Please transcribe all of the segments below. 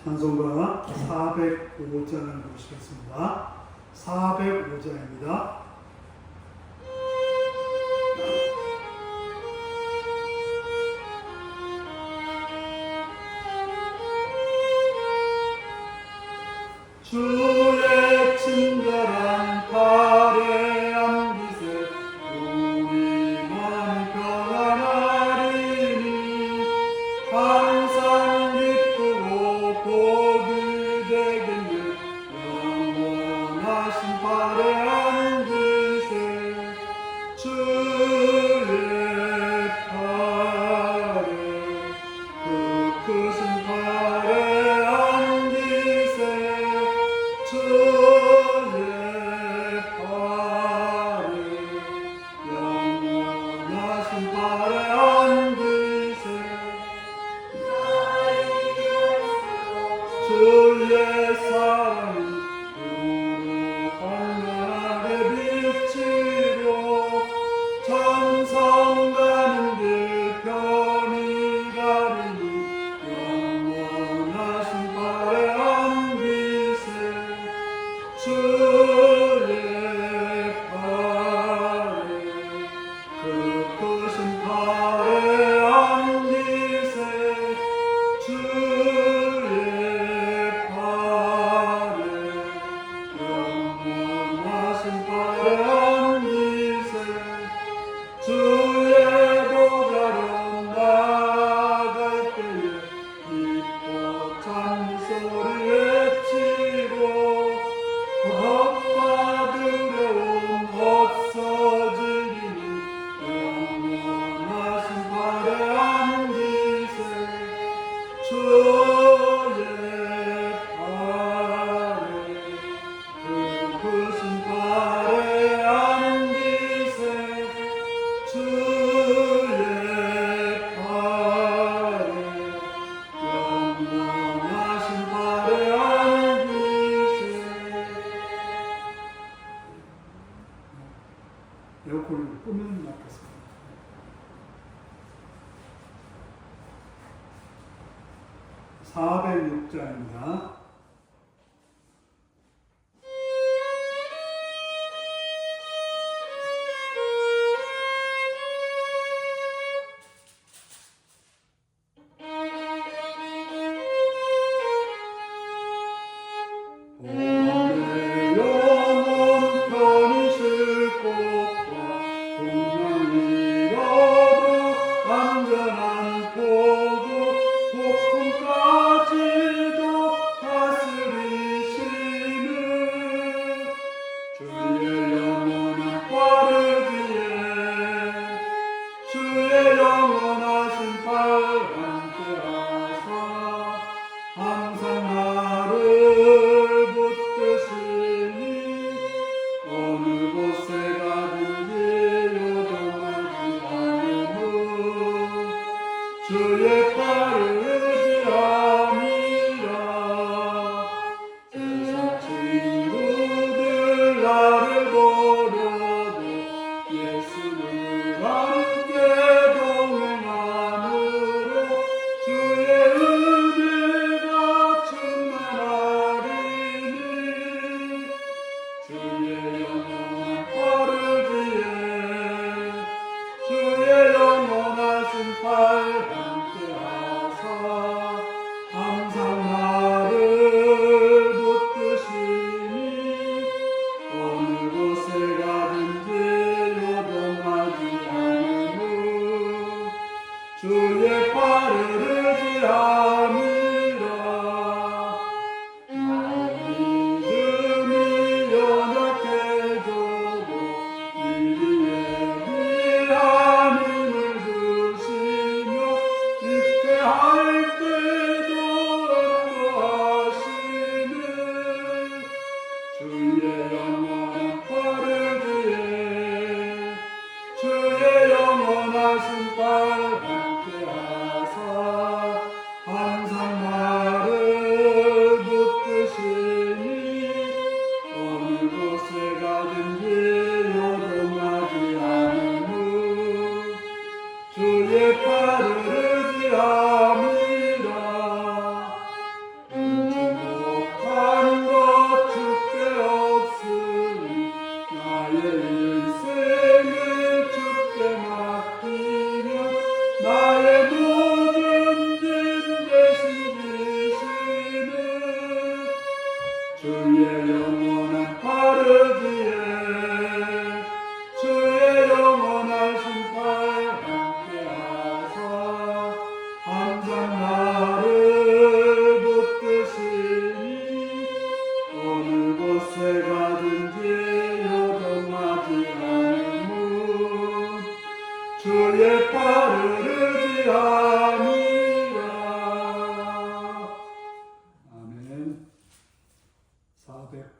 찬송가 405장을 보시겠습니다. 405장입니다. 주의 친절한 팔에 안기세 우리만 평안하리니 항상 기쁘고 복이 되기를 영원하신 팔에 안기세 주의 팔에 그 크신 팔에 안기세 주의 팔에 영원하신 팔에 안기세 주의 사랑이 황량하게 비치고 천성 가는 길 편히 가리니 영원하신 팔에 안기세 주의 팔에 그 크신 팔에 안기세 주의 팔에 영원하신 팔에 안기세 주의 보좌로 나갈 때에 기뻐 찬미 소리 외치고 겁과 두려움 없어지리니 영원하신 팔에 안기세 주의 팔에 그 크신 팔에 안기세 주의 팔에 영원하신 팔에 안기세. 에어컨을 끄면 낫겠습니다. (406장입니다) 내 영혼 편히 쉴 곳과 동명이라도 안전한 포구 폭풍까지도 다스리시는 주의 영원한 빠르기에 주의 영원하신 팔 함께하사 항상 나를 붙드시니 어느 곳에 가든지 요동하지 않음은 주의 팔을 의지함이라. 세상 친구들 나를 버려도 예수를 함께 동행함으로 주의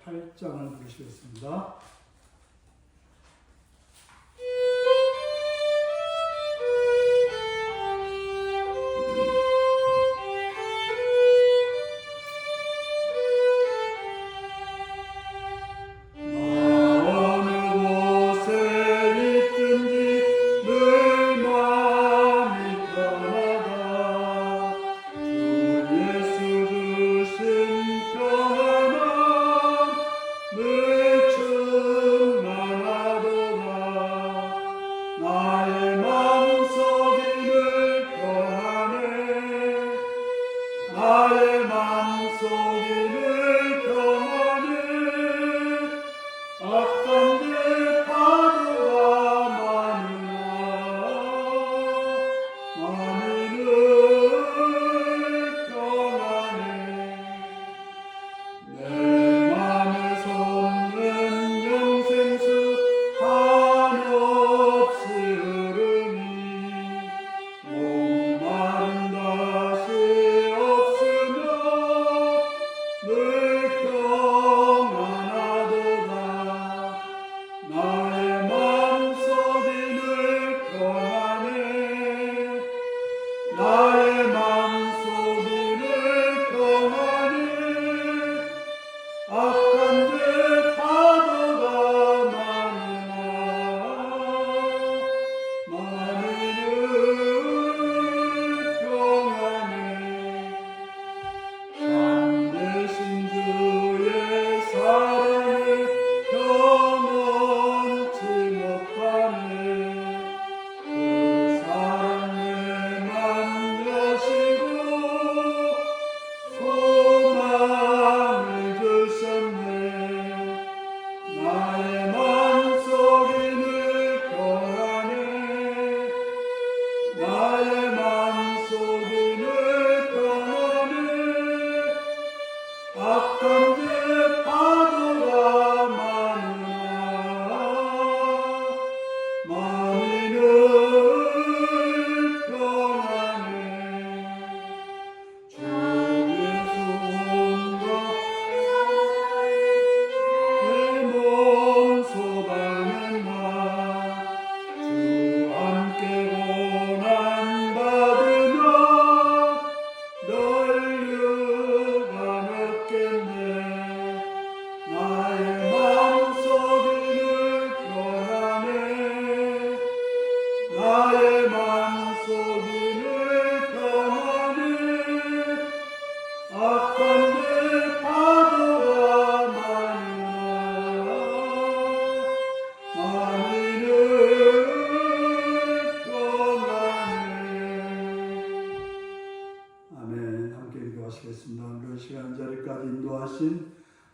8장을 부르시겠습니다.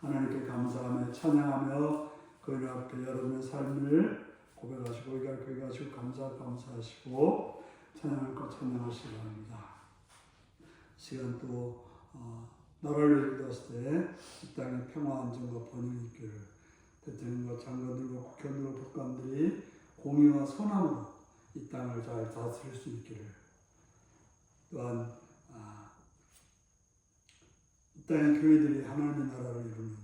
하나님께 감사하며 찬양하며 그의 앞에 여러분의 삶을 고백하시고 고백하시고 감사하시고 찬양할 것 찬양하시기 바랍니다. 시간 또 나라를 위해 기도했을 때 이 땅에 평화 안정과 번영이 있기를 대통령과 장관들과 국회의원들과 법관들이 공의와 선함으로 이 땅을 잘 다스릴 수 있기를, 또한 이 땅의 교회들이 하나님의 나라를 이루는,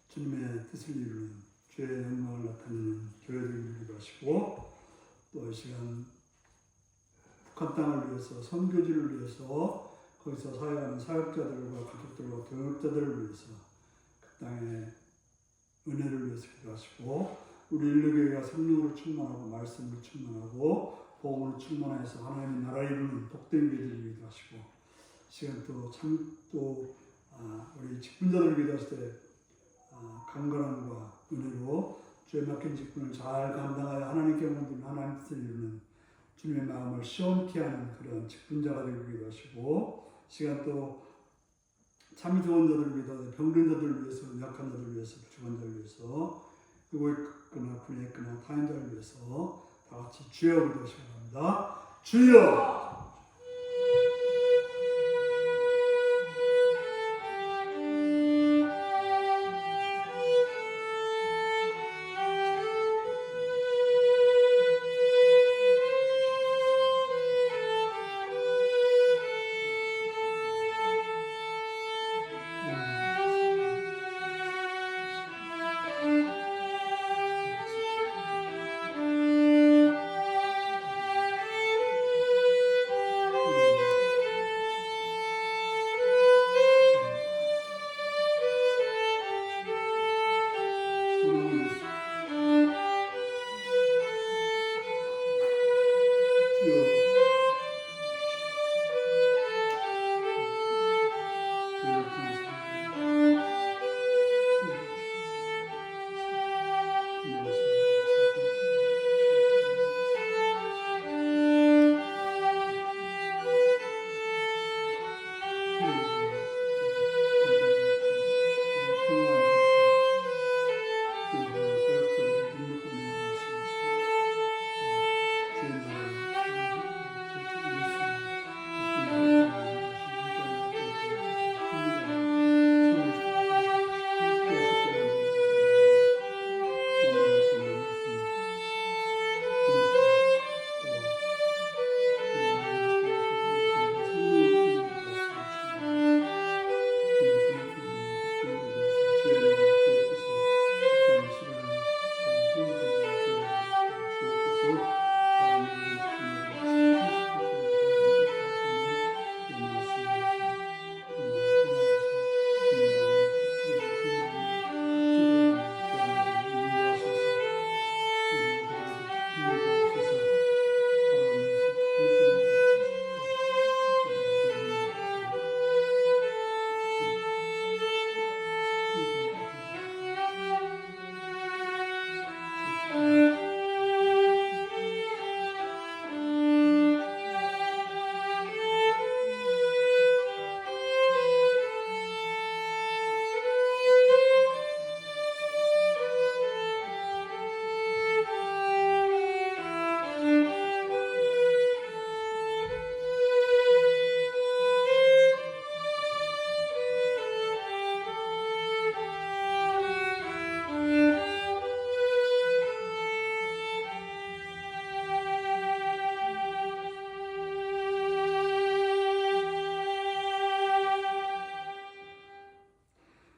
주님의 뜻을 이루는, 주의 영광을 나타내는 교회들을 이루게 하시고, 또 이 시간 북한 땅을 위해서, 선교지를 위해서 거기서 사역하는 사역자들과 가족들과 동역자들을 위해서 그 땅의 은혜를 위해서 기도하시고, 우리 인류교회가 성령으로 충만하고 말씀으로 충만하고 복음으로 충만해서 하나님의 나라를 이루는 복된 교회들을 기도하시고, 시간 또 우리 직분자들을 기도하실 때 강건함과 은혜로 주에 맡긴 직분을 잘 감당하여 하나님께 원하는 하나님 뜻을 이루는 주님의 마음을 시원케 하는 그런 직분자가 되고 기도하시고, 시간 또 참이 좋은 자들을 위해서, 병든 자들을 위해서, 약한 자들을 위해서, 부족한 자들을 위해서, 그리고 있거나 군에 있거나 타인자를 위해서 다 같이 주여 기도하시기 바랍니다. 주여!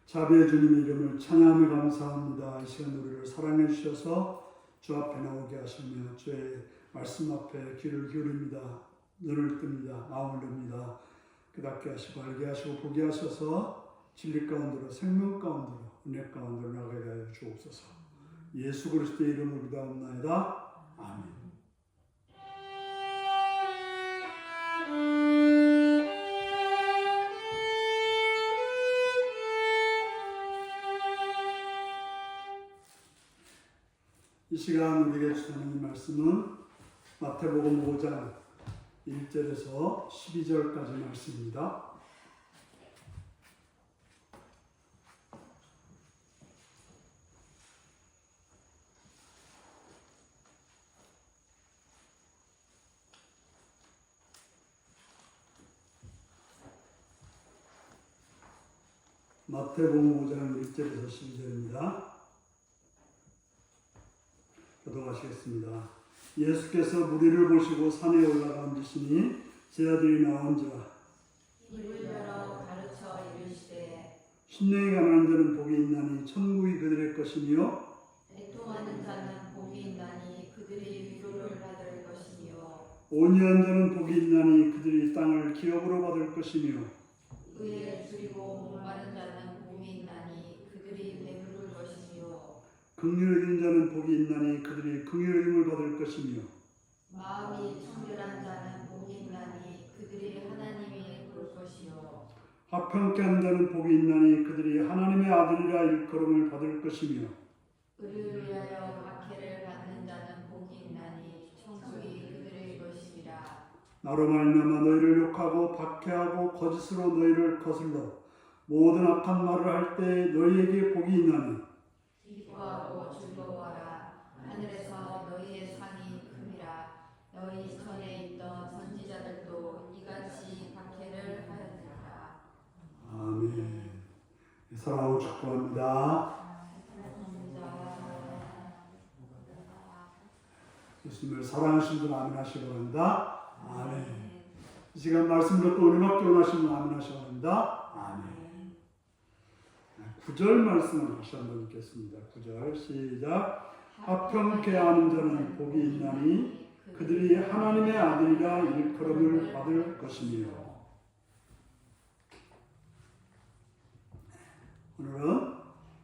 자비의 주님의 이름을 찬양하며 감사합니다. 이 시간 우리를 사랑해 주셔서 주 앞에 나오게 하시며 주의 말씀 앞에 귀를 기울입니다. 눈을 뜹니다. 마음을 듭니다. 깨닫게 하시고 알게 하시고 보게 하셔서 진리 가운데로 생명 가운데로 은혜 가운데로 나가게 하여 주옵소서. 예수 그리스도의 이름으로 기도하옵나이다. 아멘. 이 시간 우리에게 주시는 말씀은 마태복음 5장 1절에서 12절까지 말씀입니다. 마태복음 5장 1절에서 12절입니다. 교도하시겠습니다. 예수께서 무리를 보시고 산에 올라가 앉으시니 제 아들이 나온지라 입을 열어 가르쳐 이르시되 신령이 가난한 자는 복이 있나니 천국이 그들의 것이며 애통하는 자는 복이 있나니 그들이 위로를 받을 것이며 온유한 자는 복이 있나니 그들이 땅을 기업으로 받을 것이며 의에 줄이고 목마른 자는 복이 있나니 그들이 배부를 것이며 긍휼을 입은 자는 복이 있나니 그들이 긍휼을 힘을 받을 것이며 마음이 청결한 자는 복이 있나니 그들이 하나님이 볼 것이요 화평케 하는 자는 복이 있나니 그들이 하나님의 아들이라 일컬음을 받을 것이며 의를 위하여 박해를 받는 자는 복이 있나니 천국이 그들의 것이니라. 나로 말미암아 너희를 욕하고 박해하고 거짓으로 너희를 거슬러 모든 악한 말을 할 때 너희에게 복이 있나니 기뻐하고 즐거워하라. 하늘에서 너희의 상이 큼이라. 너희 전에 있던 선지자들도 이같이 박해를 하였느니라. 아멘. 사랑하고 축복합니다. 예수님을 사랑하시는 분 아멘 하시기 바랍니다. 아멘. 이 시간 말씀 듣고 은혜 받기 원하시는 분 아멘 하시기 바랍니다. 아멘. 9절 말씀을 다시 한번 읽겠습니다. 9절 시작. 화평케 하는 자는 복이 있나니 그들이 하나님의 아들이라 일컬음을 받을 것이며. 오늘은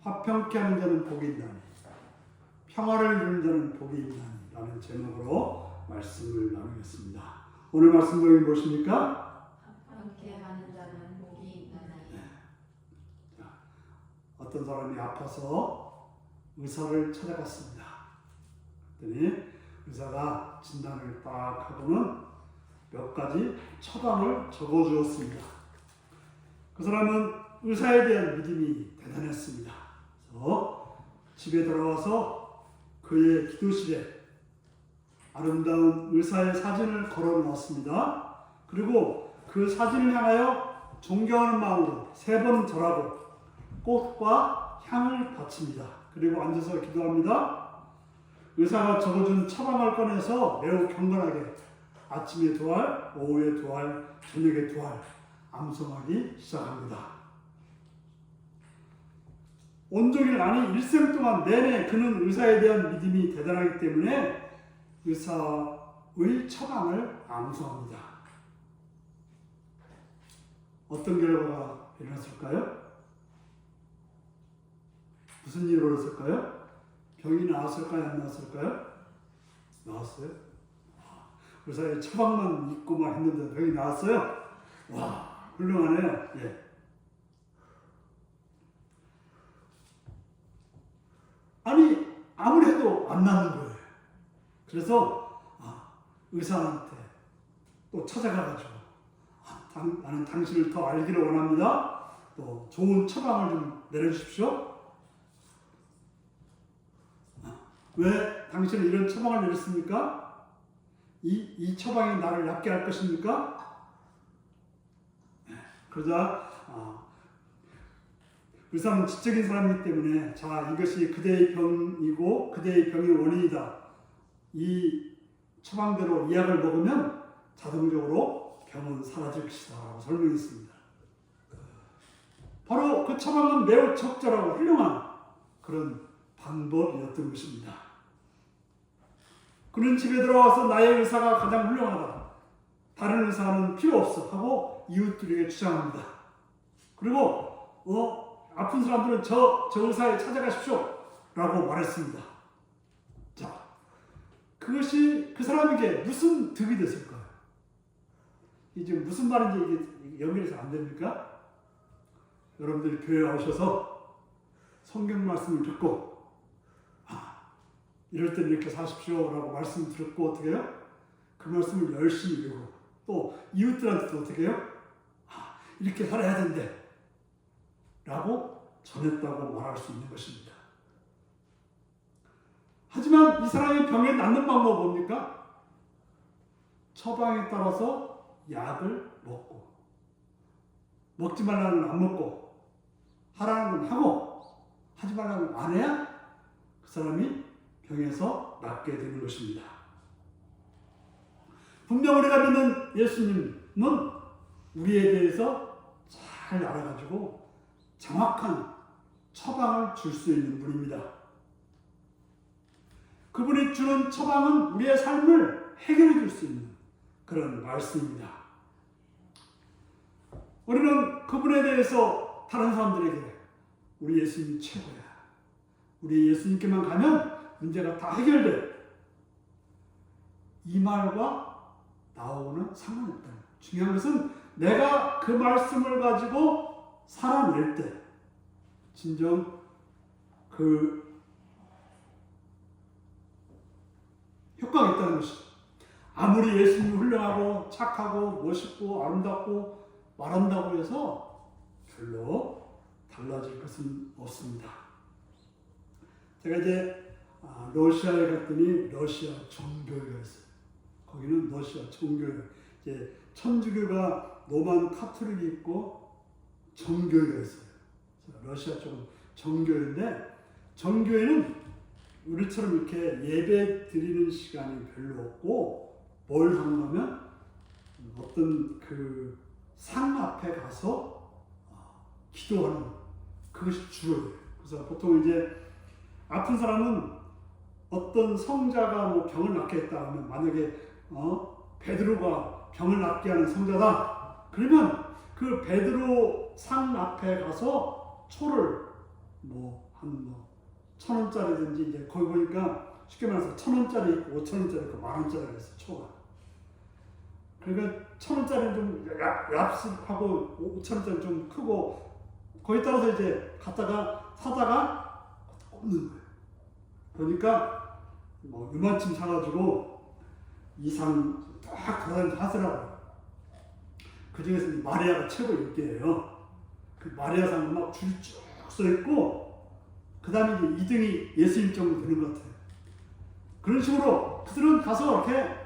화평케 하는 자는 복이 있나니 평화를 이루는 자는 복이 있나니 라는 제목으로 말씀을 나누겠습니다. 오늘 말씀 내용이 무엇입니까? 함께 하는 자는 복이 있나니. 어떤 사람이 아파서 의사를 찾아갔습니다. 그랬더니 의사가 진단을 딱 하고는 몇 가지 처방을 적어주었습니다. 그 사람은 의사에 대한 믿음이 대단했습니다. 그래서 집에 돌아와서 그의 기도실에 아름다운 의사의 사진을 걸어 놓았습니다. 그리고 그 사진을 향하여 존경하는 마음으로 3번 절하고 꽃과 향을 바칩니다. 그리고 앉아서 기도합니다. 의사가 적어준 처방을 꺼내서 매우 경건하게 아침에 2알, 오후에 2알, 저녁에 2알 암송하기 시작합니다. 온종일 아니 일생 동안 내내 그는 의사에 대한 믿음이 대단하기 때문에 의사의 처방을 암송합니다. 어떤 결과가 일어났을까요? 무슨 일이 벌어졌을까요? 병이 나았을까요? 안 나았을까요? 나았어요? 의사의 처방만 잊고 막 했는데 병이 나았어요? 와, 훌륭하네요. 예. 아니, 아무리 해도 안 낫는 거예요. 그래서 의사한테 또 찾아가가지고 나는 당신을 더 알기를 원합니다. 또 좋은 처방을 좀 내려주십시오. 왜 당신은 이런 처방을 내렸습니까? 이 처방이 나를 낫게 할 것입니까? 그러자 의사는 지적인 사람이기 때문에 자, 이것이 그대의 병이고 그대의 병의 원인이다. 이 처방대로 이 약을 먹으면 자동적으로 병은 사라질 것이다 라고 설명했습니다. 바로 그 처방은 매우 적절하고 훌륭한 그런 방법이었던 것입니다. 그는 집에 들어와서 나의 의사가 가장 훌륭하다, 다른 의사는 필요 없어 하고 이웃들에게 주장합니다. 그리고 아픈 사람들은 저 의사에 찾아가십시오 라고 말했습니다. 자, 그것이 그 사람에게 무슨 득이 됐을까요? 이제 무슨 말인지 이게 연결해서 안 됩니까? 여러분들이 교회에 오셔서 성경 말씀을 듣고 이럴 때는 이렇게 사십시오 라고 말씀 들었고 어떻게 해요? 그 말씀을 열심히 외우고 또 이웃들한테도 어떻게 해요? 이렇게 살아야 된대 라고 전했다고 말할 수 있는 것입니다. 하지만 이 사람이 병에 낫는 방법은 뭡니까? 처방에 따라서 약을 먹고, 먹지 말라는 건 안 먹고, 하라는 건 하고, 하지 말라는 건 안 해야 그 사람이 병에서 낫게 되는 것입니다. 분명 우리가 믿는 예수님은 우리에 대해서 잘 알아가지고 정확한 처방을 줄 수 있는 분입니다. 그분이 주는 처방은 우리의 삶을 해결해 줄 수 있는 그런 말씀입니다. 우리는 그분에 대해서 다른 사람들에게 우리 예수님이 최고야, 우리 예수님께만 가면 문제가 다 해결돼, 이 말과 나오고는 상관없다. 중요한 것은 내가 그 말씀을 가지고 살아낼 때 진정 그 효과가 있다는 것이죠. 아무리 예수님이 훌륭하고 착하고 멋있고 아름답고 말한다고 해서 별로 달라질 것은 없습니다. 제가 이제 러시아에 갔더니 러시아 정교회가 있어요. 거기는 러시아 정교회, 이제 천주교가 로만 카톨릭이 있고 정교회가 있어요. 러시아 쪽은 정교회인데, 정교회는 우리처럼 이렇게 예배 드리는 시간이 별로 없고 뭘 하냐면 어떤 그 상 앞에 가서 기도하는, 그것이 주로예요. 그래서 보통 이제 아픈 사람은 어떤 성자가 뭐 병을 낫게 했다 하면, 만약에 베드로가 병을 낫게 하는 성자다 그러면 그 베드로 상 앞에 가서 초를 한 1,000원짜리든지, 이제 거기 보니까 쉽게 말해서 1,000원짜리 있고 5,000원짜리 있고 10,000원짜리가 있어, 초가. 그러니까 1,000원짜리는 좀 얍습하고 5,000원짜리 좀 크고, 거기에 따라서 이제 사다가 꽂는 거예요. 보니까 이만큼 사가지고 이상 딱 돌아다니면서 하더라고요. 그 중에서 마리아가 최고 인기예요. 그 마리아상 막 줄 쭉 써 있고, 그 다음에 이제 2등이 예수님 정도 되는 것 같아요. 그런 식으로 그들은 가서 이렇게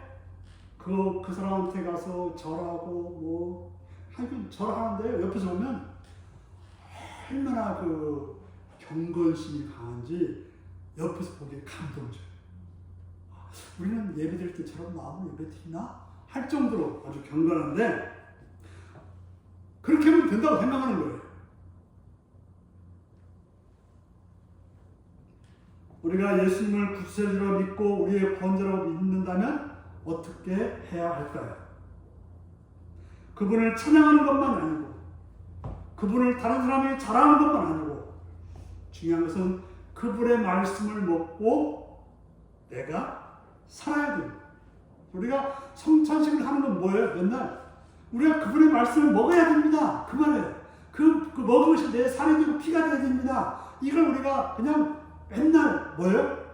그 사람한테 가서 절하고 하긴 절하는데, 옆에서 보면 얼마나 그 경건심이 강한지 옆에서 보기에 감동줘요. 우리는 예배드릴 때 저런 마음으로 예배드리나? 할 정도로 아주 경건한데, 그렇게 하면 된다고 생각하는 거예요. 우리가 예수님을 구세주로 믿고 우리의 구원자라고 믿는다면 어떻게 해야 할까요? 그분을 찬양하는 것만 아니고, 그분을 다른 사람에게 자랑하는 것만 아니고, 중요한 것은 그분의 말씀을 먹고 내가 살아야 됩니다. 우리가 성찬식을 하는 건 뭐예요? 맨날 우리가 그분의 말씀을 먹어야 됩니다. 그 말이에요. 그 먹은 것이 내 살이 되고 피가 되어야 됩니다. 이걸 우리가 그냥 맨날 뭐예요?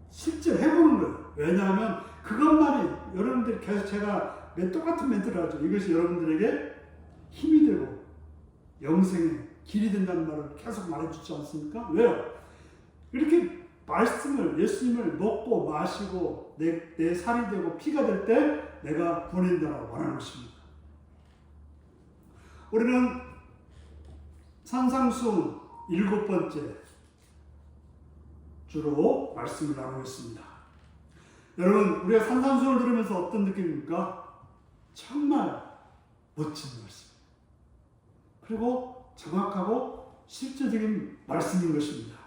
실제 해보는 거예요. 왜냐하면 그것만이, 여러분들 계속 제가 똑같은 멘트를 하죠. 이것이 여러분들에게 힘이 되고 영생의 길이 된다는 말을 계속 말해주지 않습니까? 왜요? 이렇게 말씀을, 예수님을 먹고 마시고 내 살이 되고 피가 될 때 내가 구원된다고 말하는 것입니다. 우리는 산상수훈 7번째 주로 말씀을 나누고 있습니다. 여러분, 우리가 산상수훈을 들으면서 어떤 느낌입니까? 정말 멋진 말씀, 그리고 정확하고 실제적인 말씀인 것입니다.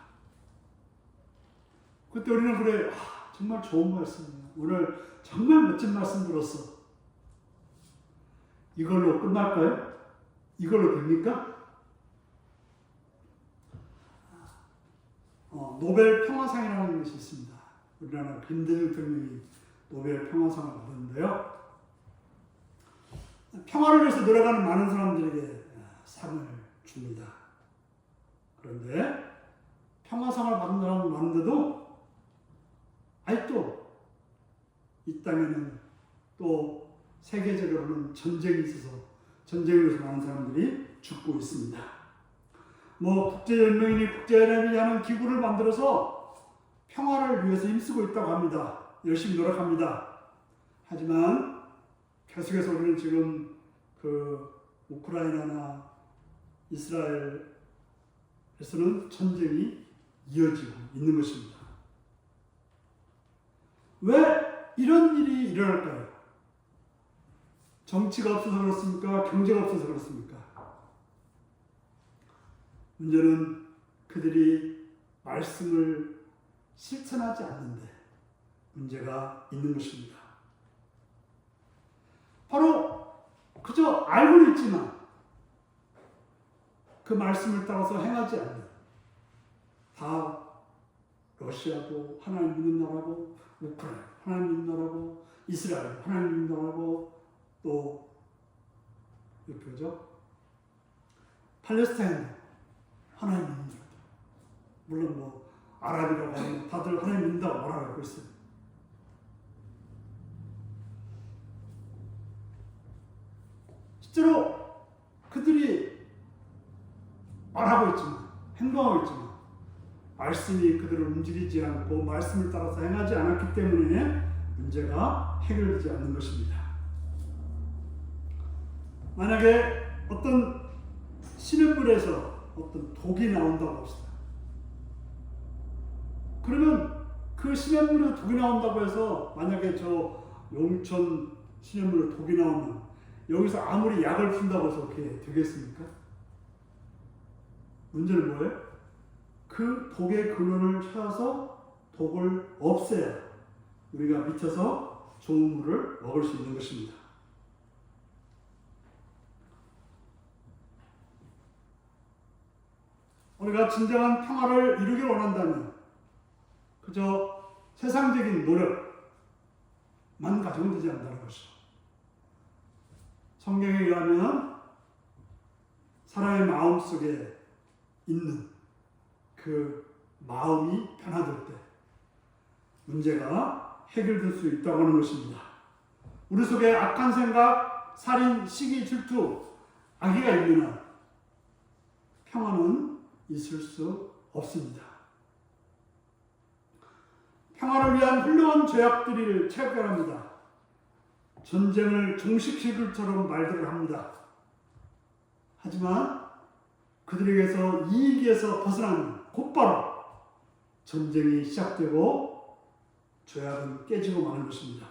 그때 우리는 그래, 정말 좋은 말씀이야. 오늘 정말 멋진 말씀 들었어. 이걸로 끝날까요? 이걸로 됩니까? 노벨 평화상이라는 것이 있습니다. 우리나라 김대중 대통령이 노벨 평화상을 받았는데요. 평화를 위해서 노력하는 많은 사람들에게 상을 줍니다. 그런데 평화상을 받은 사람은 많은데도 아직도 이 땅에는 또 세계적으로는 전쟁이 있어서 전쟁에서 많은 사람들이 죽고 있습니다. 국제연맹이니 국제연합이 하는 기구를 만들어서 평화를 위해서 힘쓰고 있다고 합니다. 열심히 노력합니다. 하지만 계속해서 우리는 지금 우크라이나나 이스라엘에서는 전쟁이 이어지고 있는 것입니다. 왜 이런 일이 일어날까요? 정치가 없어서 그렇습니까? 경제가 없어서 그렇습니까? 문제는 그들이 말씀을 실천하지 않는데 문제가 있는 것입니다. 바로 그저 알고는 있지만 그 말씀을 따라서 행하지 않는, 다 러시아도 하나님 믿는 나라고, 우크라이나 하나님 믿는 나라고, 이스라엘 하나님 믿는 나라고, 또 이렇게 그죠? 팔레스타인 하나님 믿는 나라. 물론 아랍이라고 하면 다들 하나님 믿는다고 말하고 있어요. 실제로 그들이 말하고 있지만, 행동하고 있지만 말씀이 그들을 움직이지 않고 말씀을 따라서 행하지 않았기 때문에 문제가 해결되지 않는 것입니다. 만약에 어떤 시냇물에서 어떤 독이 나온다고 합시다. 그러면 그 시냇물에서 독이 나온다고 해서 만약에 저 용천 시냇물에 독이 나오면 여기서 아무리 약을 푼다고 해서 그렇게 되겠습니까? 문제는 뭐예요? 그 독의 근원을 찾아서 독을 없애야 우리가 밑에서 좋은 물을 먹을 수 있는 것입니다. 우리가 진정한 평화를 이루길 원한다면 그저 세상적인 노력만 가지고는 되지 않는다는 것이죠. 성경에 의하면 사람의 마음 속에 있는 그 마음이 변화될 때 문제가 해결될 수 있다고 하는 것입니다. 우리 속에 악한 생각, 살인, 시기, 질투, 악의가 있는 한 평화는 있을 수 없습니다. 평화를 위한 훌륭한 죄악들을 체결합니다. 전쟁을 종식시킬 처럼 말들을 합니다. 하지만 그들에게서 이익에서 벗어나면 곧바로 전쟁이 시작되고 죄악은 깨지고 마는 것입니다.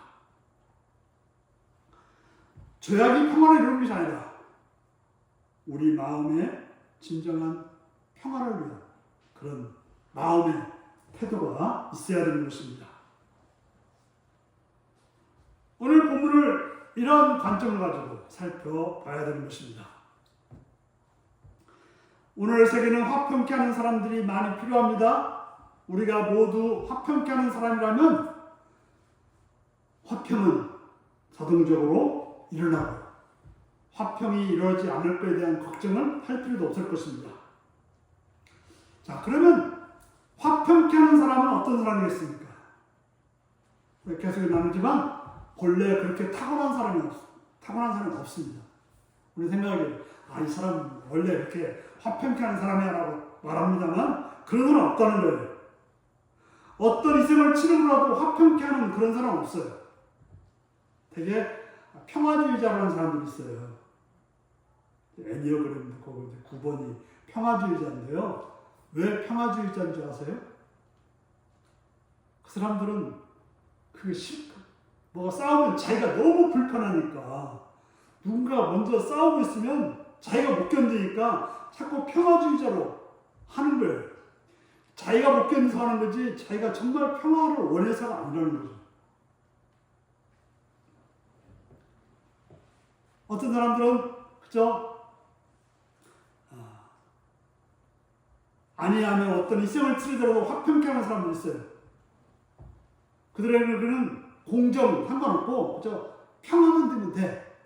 죄악이 평화를 이루는 것이 아니라 우리 마음에 진정한 평화를 위한 그런 마음의 태도가 있어야 되는 것입니다. 오늘 본문을 이런 관점을 가지고 살펴봐야 되는 것입니다. 오늘 세계는 화평케 하는 사람들이 많이 필요합니다. 우리가 모두 화평케 하는 사람이라면 화평은 자동적으로 일어나고 화평이 이루어지지 않을 것에 대한 걱정을 할 필요도 없을 것입니다. 자, 그러면 화평케 하는 사람은 어떤 사람이겠습니까? 계속 나누지만 본래 그렇게 타고난 사람이 없습니다. 우리 생각에 이 사람은 원래 이렇게 화평케 하는 사람이야 라고 말합니다만 그런 사람 없다는 거예요. 어떤 이생을 치르고라도 화평케 하는 그런 사람 없어요. 되게 평화주의자라는 사람들이 있어요. 애니어그램 거기 9번이 평화주의자인데요. 왜 평화주의자인 줄 아세요? 그 사람들은 그게 뭐가 싸우면 자기가 너무 불편하니까 누군가 먼저 싸우고 있으면 자기가 못 견디니까 자꾸 평화주의자로 하는 거예요. 자기가 못 견뎌서 하는 거지 자기가 정말 평화를 원해서가 아니라는 거죠. 어떤 사람들은 그죠? 아니하면 어떤 일생을 치르더라도 화평케 하는 사람도 있어요. 그들에게는 공정 상관없고 그죠? 평화만 되면 돼.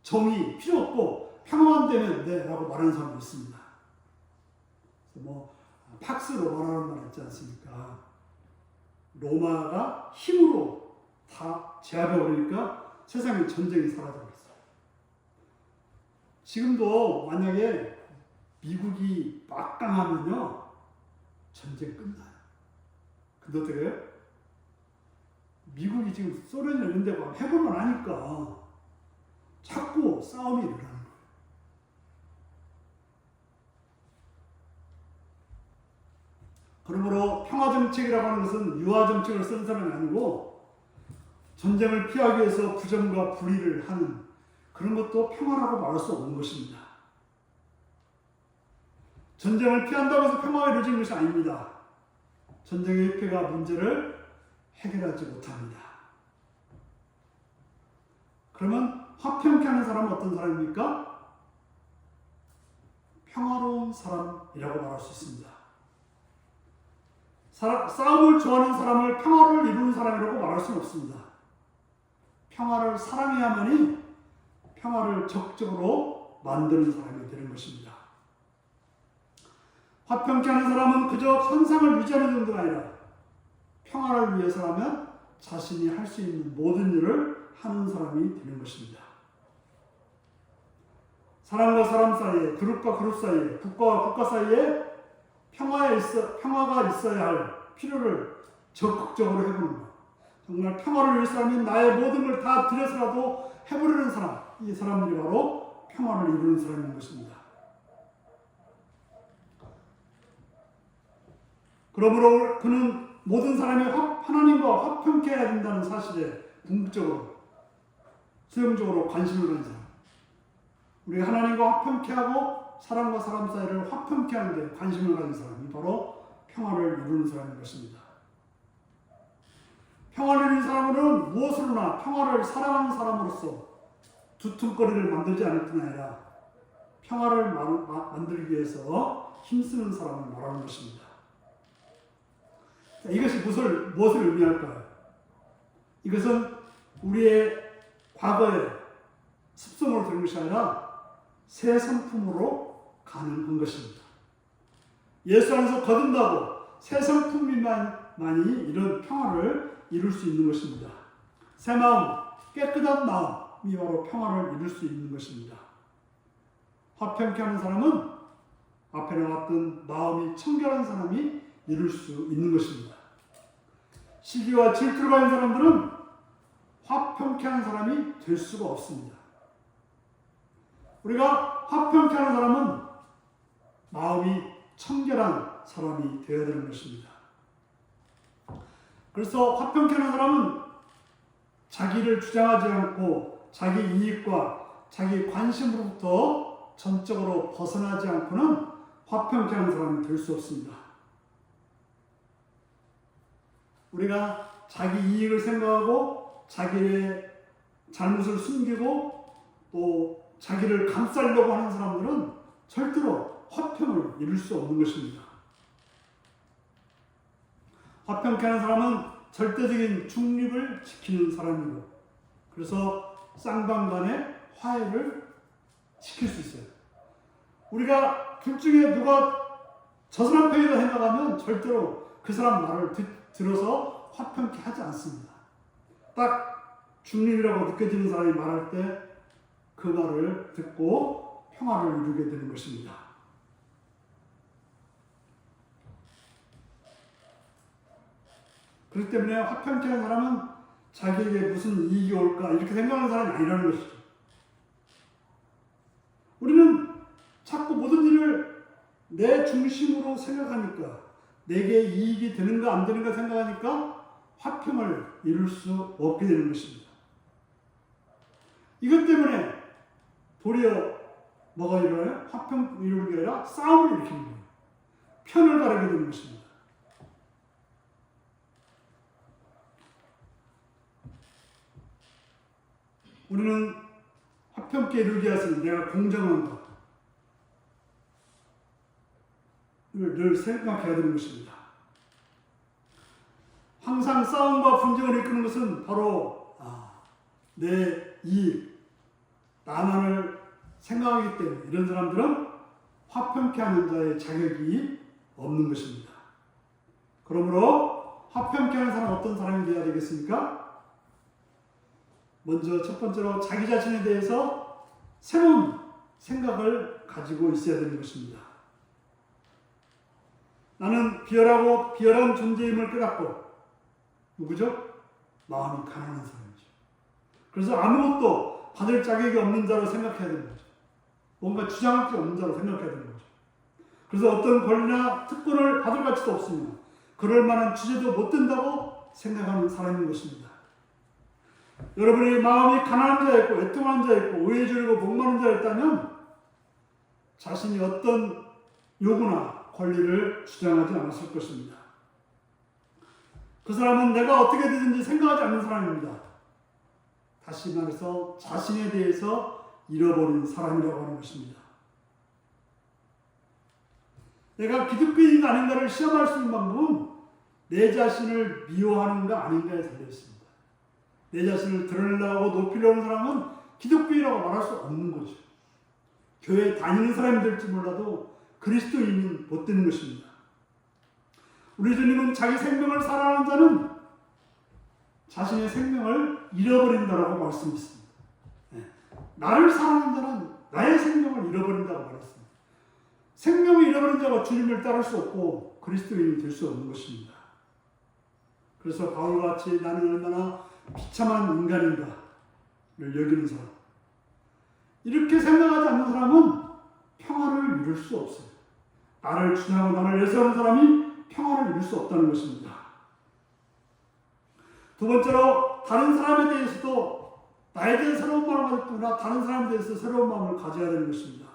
정의 필요 없고 평화만 되면 돼 라고 말하는 사람도 있습니다. 뭐 팍스 로마라는 말 있지 않습니까? 로마가 힘으로 다 제압해버리니까 세상에 전쟁이 사라져버렸어요. 지금도 만약에 미국이 막강하면요 전쟁 끝나요. 근데 어떻게 해요? 미국이 지금 소련이나 이런 데 막 해보면 하니까 자꾸 싸움이 일어나는 거예요. 그러므로 평화정책이라고 하는 것은 유화정책을 쓰는 사람이 아니고 전쟁을 피하기 위해서 부정과 불의를 하는 그런 것도 평화라고 말할 수 없는 것입니다. 전쟁을 피한다고 해서 평화가 이루어지는 것이 아닙니다. 전쟁의 위패가 문제를 해결하지 못합니다. 그러면 화평케 하는 사람은 어떤 사람입니까? 평화로운 사람이라고 말할 수 있습니다. 싸움을 좋아하는 사람을 평화를 이루는 사람이라고 말할 수는 없습니다. 평화를 사랑해야만이 평화를 적극적으로 만드는 사람이 되는 것입니다. 화평케 하는 사람은 그저 현상을 유지하는 정도가 아니라 평화를 위해서라면 자신이 할 수 있는 모든 일을 하는 사람이 되는 것입니다. 사람과 사람 사이에, 그룹과 그룹 사이에, 국가와 국가 사이에 평화가 있어야 할 필요를 적극적으로 해보는 것. 정말 평화를 위해서라면 나의 모든 걸 다 들여서라도 해보려는 사람, 이 사람들이 바로 평화를 이루는 사람인 것입니다. 그러므로 그는 모든 사람이 하나님과 화평케 해야 된다는 사실에 궁극적으로, 수용적으로 관심을 가진 사람. 우리가 하나님과 화평케 하고 사람과 사람 사이를 화평케 하는 데 관심을 가진 사람이 바로 평화를 이루는 사람인 것입니다. 평화를 이루는 사람은 무엇으로나 평화를 사랑하는 사람으로서 두툼거리를 만들지 않을 뿐 아니라 평화를 만들기 위해서 힘쓰는 사람을 말하는 것입니다. 자, 이것이 무엇을 의미할까요? 이것은 우리의 과거의 습성으로 된 것이 아니라 새 성품으로 가능한 것입니다. 예수 안에서 거듭나고 새 성품만이 이런 평화를 이룰 수 있는 것입니다. 새 마음, 깨끗한 마음이 바로 평화를 이룰 수 있는 것입니다. 화평케 하는 사람은 앞에 나왔던 마음이 청결한 사람이 이룰 수 있는 것입니다. 시기와 질투를 가진 사람들은 화평케 하는 사람이 될 수가 없습니다. 우리가 화평케 하는 사람은 마음이 청결한 사람이 되어야 되는 것입니다. 그래서 화평케 하는 사람은 자기를 주장하지 않고 자기 이익과 자기 관심으로부터 전적으로 벗어나지 않고는 화평케 하는 사람이 될 수 없습니다. 우리가 자기 이익을 생각하고 자기의 잘못을 숨기고 또 자기를 감싸려고 하는 사람들은 절대로 화평을 이룰 수 없는 것입니다. 화평케 하는 사람은 절대적인 중립을 지키는 사람이고 그래서 쌍방간의 화해를 지킬 수 있어요. 우리가 둘 중에 누가 저 사람 편이다 생각하면 절대로 그 사람 말을 들어서 화평케 하지 않습니다. 딱 중립이라고 느껴지는 사람이 말할 때 그 말을 듣고 평화를 이루게 되는 것입니다. 그렇기 때문에 화평케 하는 사람은 자기에게 무슨 이익이 올까 이렇게 생각하는 사람이 아니라는 것이죠. 우리는 자꾸 모든 일을 내 중심으로 생각하니까 내게 이익이 되는가 안 되는가 생각하니까 화평을 이룰 수 없게 되는 것입니다. 이것 때문에 도리어 뭐가 일어나요? 화평 이루는 게 아니라 싸움을 일으키는 거예요. 편을 가르게 되는 것입니다. 우리는 화평케 이루기 위해서 내가 공정한 것 늘 생각해야 되는 것입니다. 항상 싸움과 분쟁을 이끄는 것은 바로 내 이익, 나만을 생각하기 때문에 이런 사람들은 화평케 하는 자의 자격이 없는 것입니다. 그러므로 화평케 하는 사람은 어떤 사람이 되어야 되겠습니까? 먼저 첫 번째로 자기 자신에 대해서 새로운 생각을 가지고 있어야 되는 것입니다. 나는 비열한 존재임을 깨닫고 누구죠? 마음이 가난한 사람이죠. 그래서 아무것도 받을 자격이 없는 자로 생각해야 되는 거죠. 뭔가 주장할 게 없는 자로 생각해야 되는 거죠. 그래서 어떤 권리나 특권을 받을 가치도 없으며 그럴 만한 주제도 못 된다고 생각하는 사람인 것입니다. 여러분이 마음이 가난한 자였고 애통한 자였고 오해 줄이고 목마른 자였다면 자신이 어떤 요구나 권리를 주장하지 않았을 것입니다. 그 사람은 내가 어떻게 되든지 생각하지 않는 사람입니다. 다시 말해서 자신에 대해서 잃어버린 사람이라고 하는 것입니다. 내가 기독교인인가 아닌가를 시험할 수 있는 방법은 내 자신을 미워하는가 아닌가에 달려 있습니다. 내 자신을 드러내려고 높이려는 사람은 기독교인이라고 말할 수 없는 거죠. 교회 다니는 사람이 될지 몰라도 그리스도인은 못 되는 것입니다. 우리 주님은 자기 생명을 사랑하는 자는 자신의 생명을 잃어버린다라고 말씀했습니다. 나를 사랑하는 자는 나의 생명을 잃어버린다고 말했습니다. 생명을 잃어버린 자가 주님을 따를 수 없고 그리스도인이 될 수 없는 것입니다. 그래서 바울과 같이 나는 얼마나 비참한 인간인가를 여기는 사람, 이렇게 생각하지 않는 사람은 평화를 이룰 수 없어요. 나를 주장하고 나를 내세우는 사람이 평화를 이룰 수 없다는 것입니다. 두 번째로 다른 사람에 대해서도 나에 대해 새로운 마음을 가질 뿐 아니라 다른 사람에 대해서 새로운 마음을 가져야 되는 것입니다.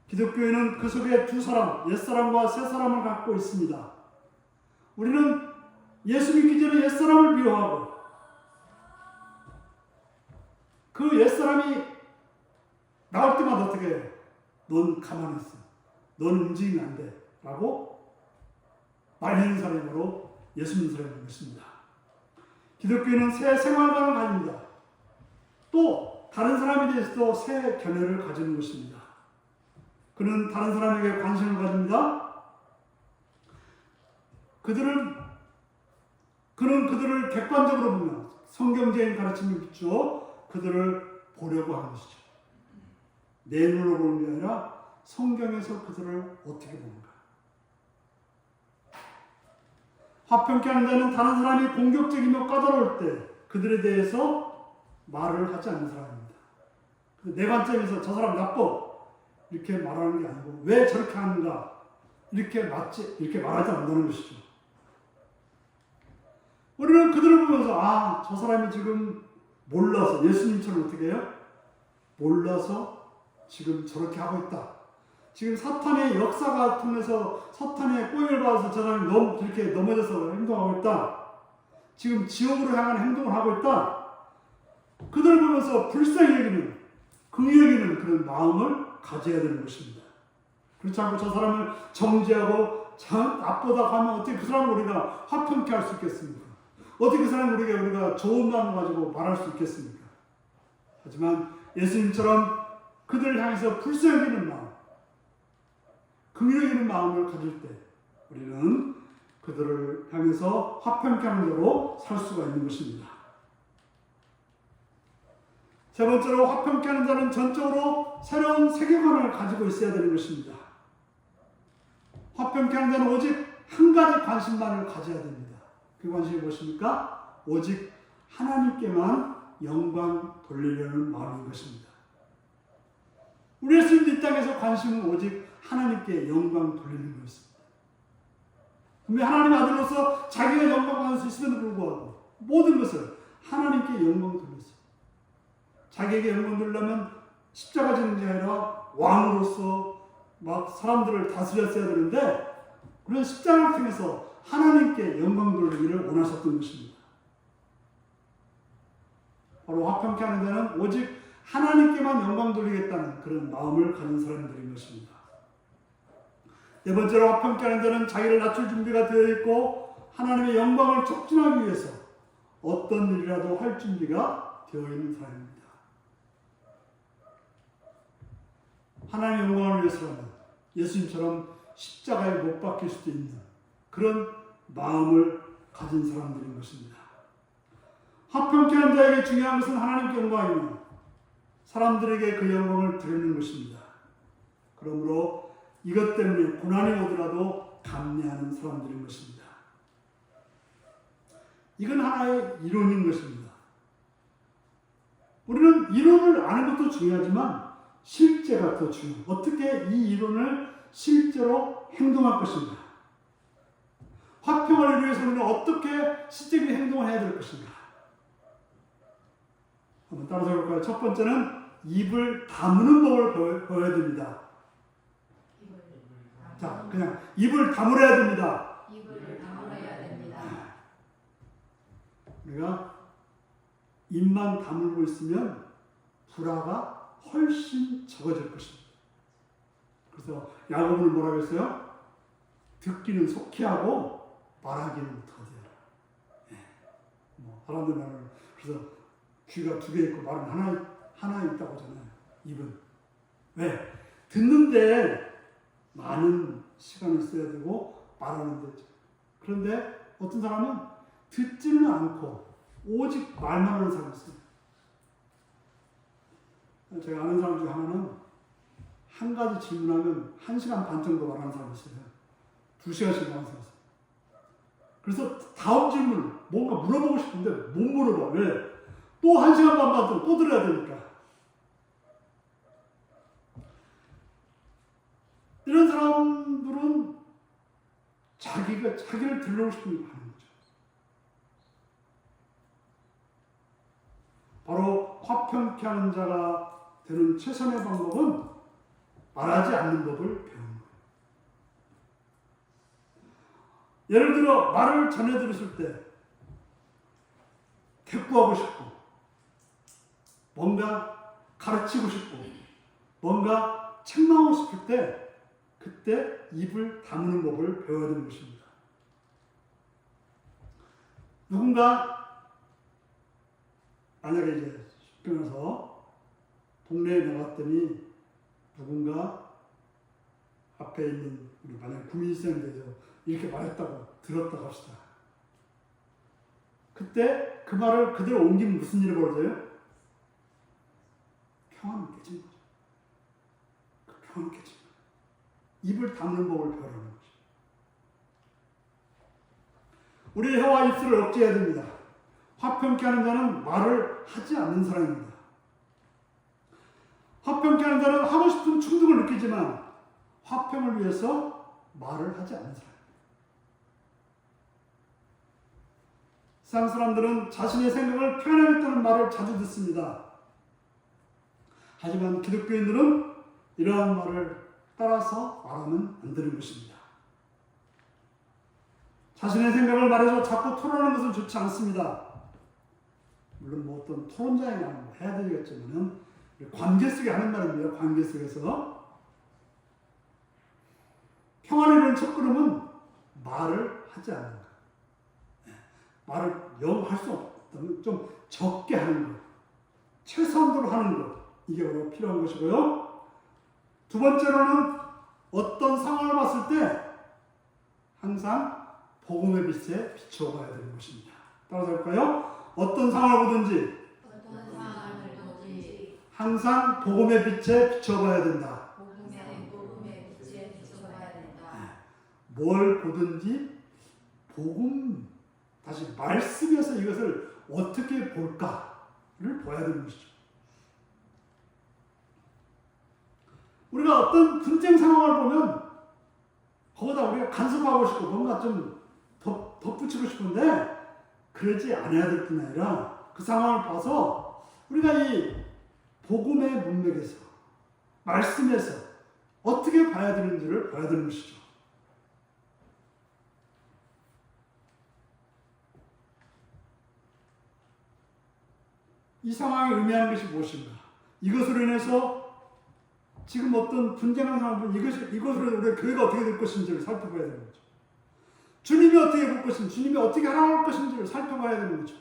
기독교인은 그 속에 두 사람, 옛사람과 새사람을 갖고 있습니다. 우리는 예수 믿기 전에 옛사람을 미워하고 그 옛사람이 나올 때마다 어떻게 해요? 넌 가만히 있어. 넌 움직이면 안 돼. 라고 말리는 사람으로 예수 믿는 사람이 있습니다. 기독교인은 새 생활관을 가집니다. 또 다른 사람에 대해서도 새 견해를 가지는 것입니다. 그는 다른 사람에게 관심을 가집니다. 그는 그들을 객관적으로 보면 성경적인 가르침을 비추어 그들을 보려고 하는 것이죠. 내 눈으로 보는 게 아니라 성경에서 그들을 어떻게 보는가. 화평케 하는 자는 다른 사람이 공격적이며 까다로울 때 그들에 대해서 말을 하지 않는 사람입니다. 내 관점에서 저 사람 나빠 이렇게 말하는 게 아니고 왜 저렇게 하는가 이렇게 말하지 않는다는 것이죠. 우리는 그들을 보면서 저 사람이 지금 몰라서 예수님처럼 어떻게 해요? 몰라서 지금 저렇게 하고 있다. 지금 사탄의 역사가 통해서 사탄의 꼬임을 받아서 저 사람이 이렇게 넘어져서 행동하고 있다. 지금 지옥으로 향하는 행동을 하고 있다. 그들을 보면서 불쌍히 여기는, 긍휼히 여기는 그런 마음을 가져야 되는 것입니다. 그렇지 않고 저 사람을 정죄하고 나쁘다 하면 어떻게 그 사람을 우리가 화평케 할 수 있겠습니까? 어떻게 그 사람을 우리가 좋은 마음을 가지고 말할 수 있겠습니까? 하지만 예수님처럼 그들을 향해서 불쌍히 여기는 마음, 긍휼히 여기는 마음을 가질 때 우리는 그들을 향해서 화평케 하는 자로 살 수가 있는 것입니다. 세 번째로 화평케 하는 자는 전적으로 새로운 세계관을 가지고 있어야 되는 것입니다. 화평케 하는 자는 오직 한 가지 관심만을 가져야 됩니다. 그 관심이 무엇입니까? 오직 하나님께만 영광 돌리려는 마음인 것입니다. 우리 예수님도 이 땅에서 관심은 오직 하나님께 영광 돌리는 것입니다. 분명히 하나님의 아들로서 자기가 영광 받을 수 있음에도 불구하고 모든 것을 하나님께 영광 돌렸어요. 자기에게 영광 돌리려면 십자가 지는 게 아니라 왕으로서 막 사람들을 다스렸어야 되는데 그런 십자가를 통해서 하나님께 영광 돌리기를 원하셨던 것입니다. 바로 화평케 하는 자는 오직 하나님께만 영광 돌리겠다는 그런 마음을 가진 사람들인 것입니다. 네 번째로 화평케 하는 자는 자기를 낮출 준비가 되어 있고 하나님의 영광을 촉진하기 위해서 어떤 일이라도 할 준비가 되어 있는 사람입니다. 하나님의 영광을 위해서라면 예수님처럼 십자가에 못 박힐 수도 있는 그런 마음을 가진 사람들인 것입니다. 화평케 하는 자에게 중요한 것은 하나님께 영광이며 사람들에게 그 영광을 드리는 것입니다. 그러므로 이것 때문에 고난이 오더라도 감내하는 사람들인 것입니다. 이건 하나의 이론인 것입니다. 우리는 이론을 아는 것도 중요하지만 실제가 더 중요해요. 어떻게 이 이론을 실제로 행동할 것인가. 화평을 위해서 우리는 어떻게 실제적인 행동을 해야 될 것인가. 한번 따라서 볼까요? 첫 번째는 입을 다무는 법을 배워야 됩니다. 자, 그냥 입을 다물어야 됩니다. 입을 다물어야 됩니다. 우리가 입만 다물고 있으면 불화가 훨씬 적어질 것입니다. 그래서 야고보는 뭐라고 했어요? 듣기는 속히 하고 말하기는 더디하라. 예. 사람들 말을 그래서 귀가 두 개 있고 말은 하나 있다고 하잖아요. 입은 왜? 듣는데 많은 시간을 써야 되고 말하는데 그런데 어떤 사람은 듣지는 않고 오직 말만 하는 사람이 있어요. 제가 아는 사람 중에 하나는 한 가지 질문하면 1시간 반 정도 말하는 사람이 있어요. 2시간씩 말하는 사람이 있어요. 그래서 다음 질문 뭔가 물어보고 싶은데 못 물어봐. 왜? 또 1시간 반 받고 또 들어야 되니까. 이런 사람들은 자기를 들으고 싶은 거 하는 거죠. 바로 화평케 하는 자가 되는 최선의 방법은 말하지 않는 법을 배우는 거예요. 예를 들어 말을 전해 들었을 때 대꾸하고 싶고 뭔가 가르치고 싶고 뭔가 책망하고 싶을 때 그때 입을 다무는 법을 배워야 되는 것입니다. 누군가 만약에 이제 변해서 동네에 나갔더니 누군가 앞에 있는 우리 만약 구민센터에서 이렇게 말했다고 들었다고 합시다. 그때 그 말을 그대로 옮기면 무슨 일이 벌어져요? 평안이 깨진 거죠. 그 평안이 깨진 거예요. 입을 닫는 법을 배우라는 거죠. 우리의 혀와 입술을 억제해야 됩니다. 화평케 하는 자는 말을 하지 않는 사람입니다. 화평케 하는 자는 하고 싶은 충동을 느끼지만 화평을 위해서 말을 하지 않는 사람입니다. 세상 사람들은 자신의 생각을 표현하겠다는 말을 자주 듣습니다. 하지만 기독교인들은 이러한 말을 따라서 말하면 안 되는 것입니다. 자신의 생각을 말해서 자꾸 토론하는 것은 좋지 않습니다. 물론 뭐 어떤 토론자에나 뭐 해야 되겠지만은 관계 속에 하는 말입니다. 관계 속에서 평안을 이루는 첫걸음은 말을 하지 않는 것. 말을 영 할 수 없다면 좀 적게 하는 것, 최소한도로 하는 것, 이게 바로 필요한 것이고요. 두 번째로는 어떤 상황을 봤을 때 항상 복음의 빛에 비춰봐야 되는 것입니다. 따라서 볼까요? 어떤 상황을 보든지 항상 복음의 빛에 비춰봐야 된다. 복음의 빛에 비춰봐야 된다. 뭘 보든지 복음, 다시 말씀에서 이것을 어떻게 볼까를 봐야 되는 것이죠. 우리가 어떤 분쟁 상황을 보면 거기다 우리가 간섭하고 싶고 뭔가 좀 덧붙이고 싶은데 그러지 않아야 될 뿐 아니라 그 상황을 봐서 우리가 이 복음의 문맥에서, 말씀에서 어떻게 봐야 되는지를 봐야 되는 것이죠. 이 상황이 의미하는 것이 무엇인가? 이것으로 인해서 지금 어떤 분쟁하는 상황은 이것으로 우리 교회가 어떻게 될 것인지를 살펴봐야 되는 거죠. 주님이 어떻게 볼 것인지, 주님이 어떻게 하나할 것인지를 살펴봐야 되는 거죠.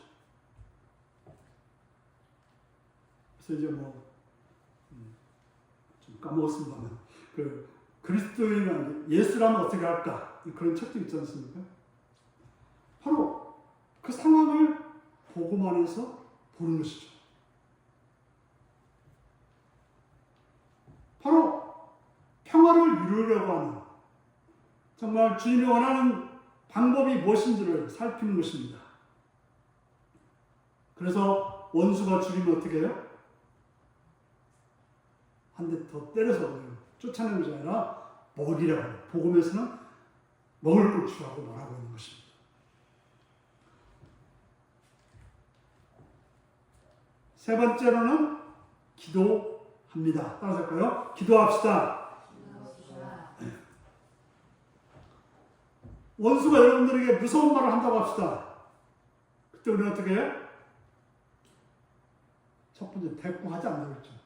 그래서 이제 좀 까먹었습니다만, 그리스도인은 예수라면 어떻게 할까? 그런 책도 있지 않습니까? 바로 그 상황을 복음 안에서 보는 것이죠. 바로 평화를 이루려고 하는, 정말 주님이 원하는 방법이 무엇인지를 살피는 것입니다. 그래서 원수가 주님을 어떻게 해요? 한 대 더 때려서 쫓아내는 것이 아니라 먹이라고 해요. 복음에서는 먹을 걸 주라고 말하고 있는 것입니다. 세 번째로는 기도합니다. 따라서 할까요? 기도합시다. 네. 원수가 여러분들에게 무서운 말을 한다고 합시다. 그때 우리는 어떻게 해요? 첫 번째, 대꾸하지 않는다고 했죠.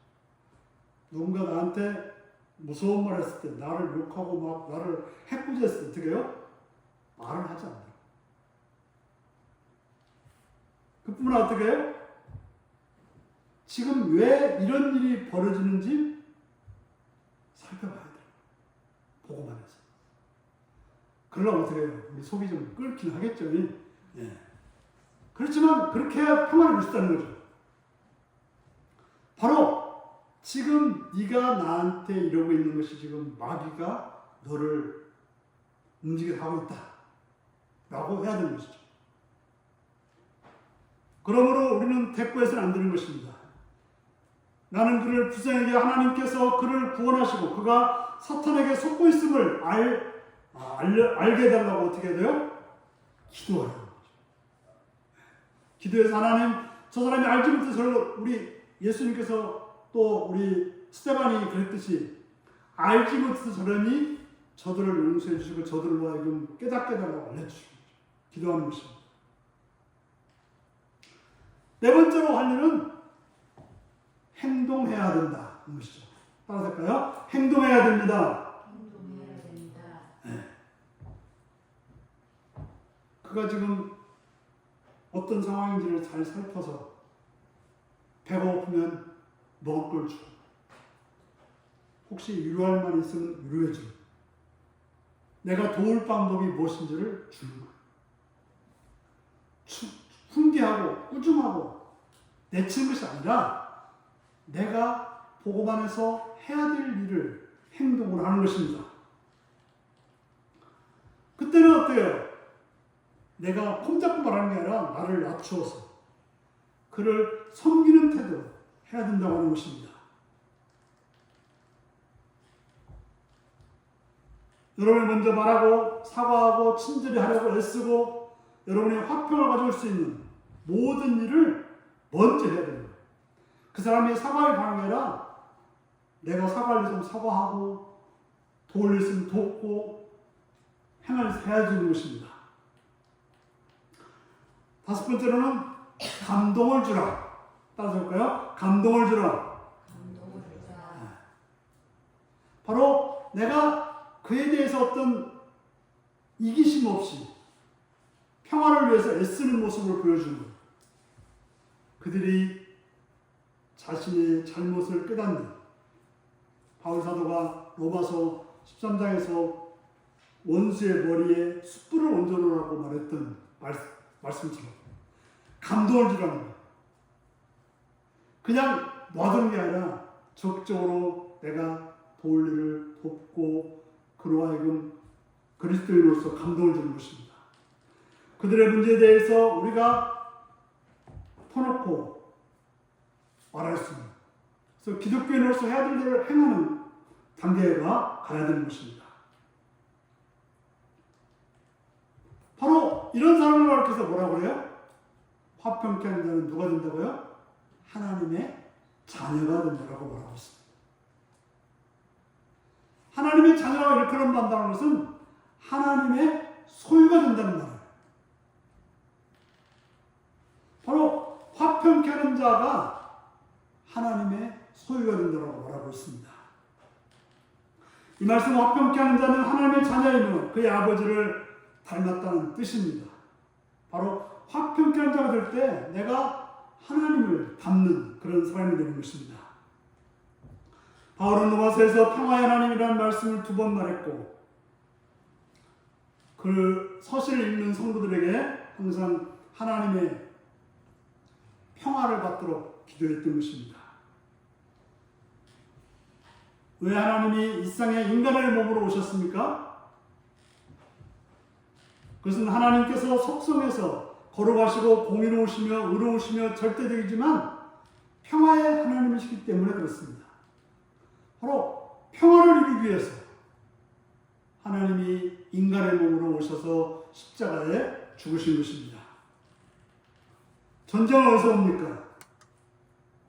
누군가 나한테 무서운 말 했을 때, 나를 욕하고 막 나를 해코지했을 때 어떻게 해요? 말을 하지 않아요. 그뿐만 어떻게 해요? 지금 왜 이런 일이 벌어지는지 살펴봐야 돼요. 복음 안에서. 그러려면 어떻게 해요? 우리 속이 좀 끓긴 하겠죠. 예. 그렇지만 그렇게 해야 평안을 줄 수 있다는 거죠. 바로 지금 네가 나한테 이러고 있는 것이 지금 마귀가 너를 움직이게 하고 있다 라고 해야 되는 것이죠. 그러므로 우리는 대꾸해서는 안 되는 것입니다. 나는 그를 불쌍하게 하나님께서 그를 구원하시고 그가 사탄에게 속고 있음을 알게 해달라고 어떻게 해야 돼요? 기도하라는 거죠. 기도해서 하나님, 저 사람이 알지 못해서, 우리 예수님께서 또 우리 스데반이 그랬듯이 알지 못해서 저러니 저들을 용서해 주시고 저들로 하여금 깨닫게 해달라고 알려주시는 거죠. 기도하는 것입니다. 네 번째로 할 일은 행동해야 된다는 것이죠. 따라서 할까요? 행동해야 됩니다. 행동해야 됩니다. 네. 그가 지금 어떤 상황인지를 잘 살펴서 배가 고프면 먹을 걸 주고, 혹시 위로할 말이 있으면 위로해 주고, 내가 도울 방법이 무엇인지를 주는 거예요. 훈계하고 꾸중하고 내치는 것이 아니라 내가 복음 안에서 해야 될 일을 행동으로 하는 것입니다. 그때는 어때요? 내가 폼잡고 말하는 게 아니라 나를 낮추어서 그를 섬기는 태도로 해야 된다고 하는 것입니다. 여러분이 먼저 말하고 사과하고 친절히 하려고 애쓰고 여러분의 화평을 가져올 수 있는 모든 일을 먼저 해야 됩니다. 그 사람이 사과할 반응이 아니라 내가 사과할 일 있으면 사과하고 도울 일 있으면 돕고 해야 되는 것입니다. 다섯 번째로는 감동을 주라. 따라서 볼까요? 감동을 주라. 감동을 주라. 바로 내가 그에 대해서 어떤 이기심 없이 평화를 위해서 애쓰는 모습을 보여주는 거예요. 그들이 자신의 잘못을 깨닫는, 바울 사도가 로마서 13장에서 원수의 머리에 숯불을 얹어놓으라고 말했던 말씀처럼 감동을 주라는 거예요. 그냥 놔두는 게 아니라 적극적으로 내가 도울 일을 돕고 그로 하여금 그리스도인으로서 감동을 주는 것입니다. 그들의 문제에 대해서 우리가 터놓고 말할 수 있는, 그래서 기독교인으로서 해야 될 일을 행하는 단계가 가야 되는 것입니다. 바로 이런 사람을 가르쳐서 뭐라고 그래요? 화평케 하는 자는 누가 된다고요? 하나님의 자녀가 된다고 말하고 있습니다. 하나님의 자녀가 이렇게 한다는 것은 하나님의 소유가 된다는 말이에요. 바로 화평케 하는 자가 하나님의 소유가 된다고 말하고 있습니다. 이 말씀 화평케 하는 자는 하나님의 자녀이며 그의 아버지를 닮았다는 뜻입니다. 바로 화평케 하는 자가 될 때 내가 하나님을 닮는 그런 사람이 되는 것입니다. 바울은 로마서에서 평화의 하나님이라는 말씀을 2번 말했고 그 서신을 읽는 성도들에게 항상 하나님의 평화를 받도록 기도했던 것입니다. 왜 하나님이 이 세상에 인간의 몸으로 오셨습니까? 그것은 하나님께서 속성에서 거룩하시고 공의로우시며 의로우시며 절대적이지만 평화의 하나님이시기 때문에 그렇습니다. 바로 평화를 이루기 위해서 하나님이 인간의 몸으로 오셔서 십자가에 죽으신 것입니다. 전쟁은 어디서 옵니까?